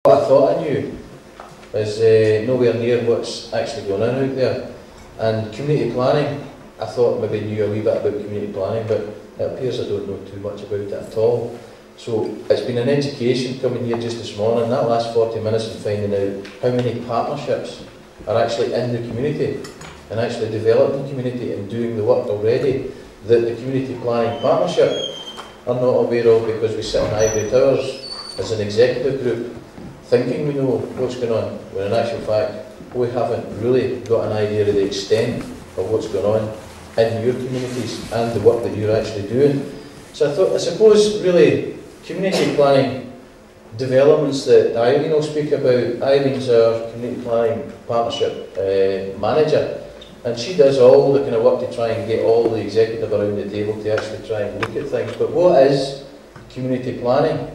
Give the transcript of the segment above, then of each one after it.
What I thought I knew is nowhere near what's actually going on out there. And community planning, I thought maybe knew a wee bit about community planning, but it appears I don't know too much about it at all. So it's been an education coming here just this morning, that last 40 minutes, and finding out how many partnerships are actually in the community and actually developing the community and doing the work already that the community planning partnership are not aware of, because we sit in ivory towers as an executive group thinking we know what's going on, when in actual fact we haven't really got an idea of the extent of what's going on in your communities and the work that you're actually doing. So I suppose really community planning developments that Irene will speak about. Irene's our community planning partnership manager, and she does all the kind of work to try and get all the executive around the table to actually try and look at things. But what is community planning?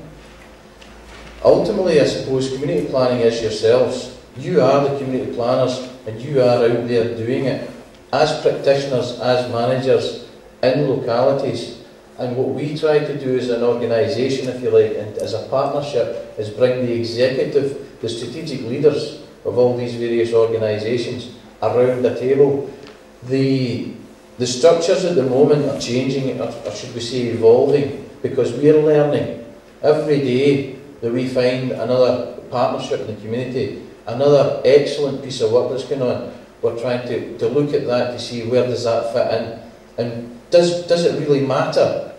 Ultimately, I suppose community planning is yourselves. You are the community planners, and you are out there doing it as practitioners, as managers in localities. And what we try to do as an organisation, if you like, and as a partnership, is bring the executive, the strategic leaders of all these various organisations around the table. The structures at the moment are changing, or should we say evolving, because we are learning every day that we find another partnership in the community, another excellent piece of work that's going on. We're trying to look at that to see where does that fit in, and does it really matter?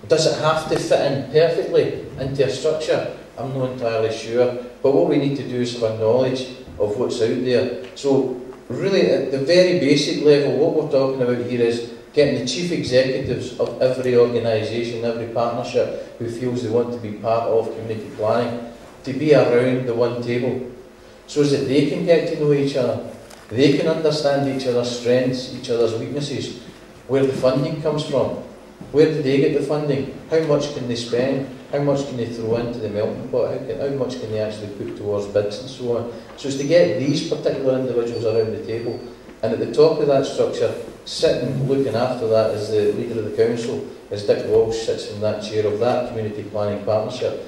Does it have to fit in perfectly into a structure? I'm not entirely sure, but what we need to do is have a knowledge of what's out there. So really at the very basic level, what we're talking about here is getting the chief executives of every organisation, every partnership who feels they want to be part of community planning, to be around the one table, so that they can get to know each other, they can understand each other's strengths, each other's weaknesses, where the funding comes from, where do they get the funding, how much can they spend, how much can they throw into the melting pot, how much can they actually put towards bids and so on. So it's to get these particular individuals around the table, and at the top of that structure, sitting looking after that as the leader of the council, as Dick Walsh sits in that chair of that community planning partnership.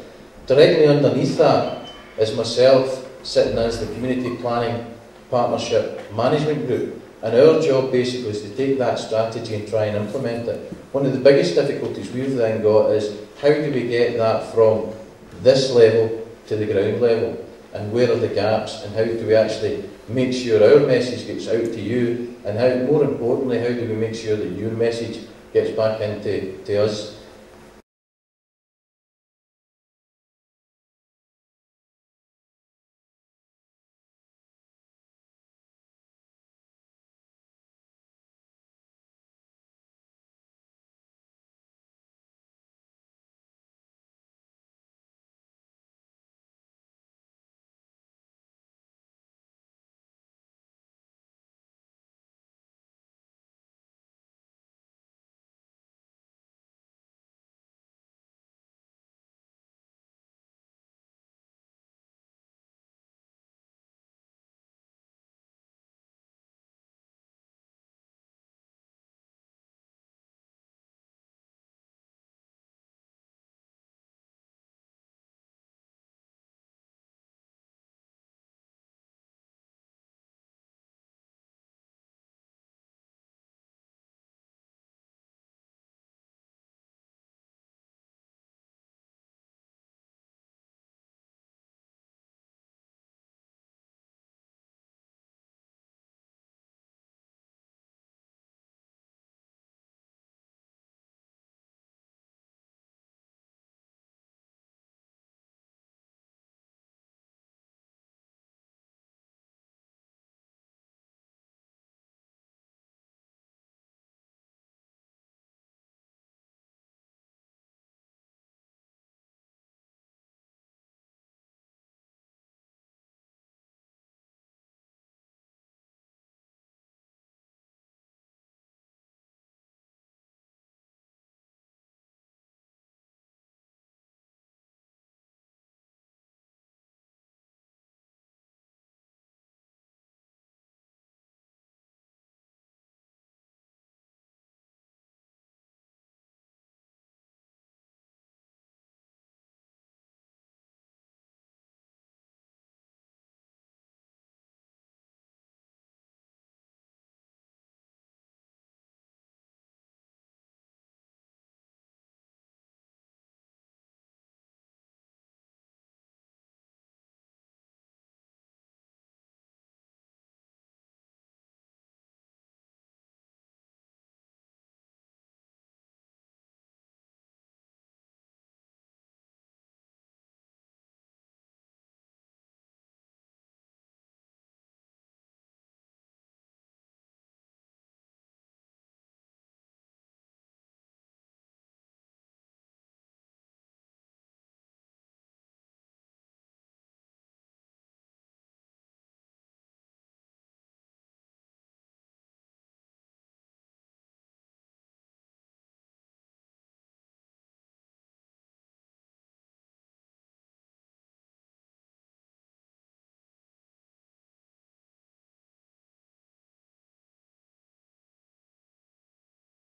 Directly underneath that is myself sitting as the community planning partnership management group, and our job basically is to take that strategy and try and implement it. One of the biggest difficulties we've then got is how do we get that from this level to the ground level, and where are the gaps, and how do we actually make sure our message gets out to you, and how, more importantly, how do we make sure that your message gets back into us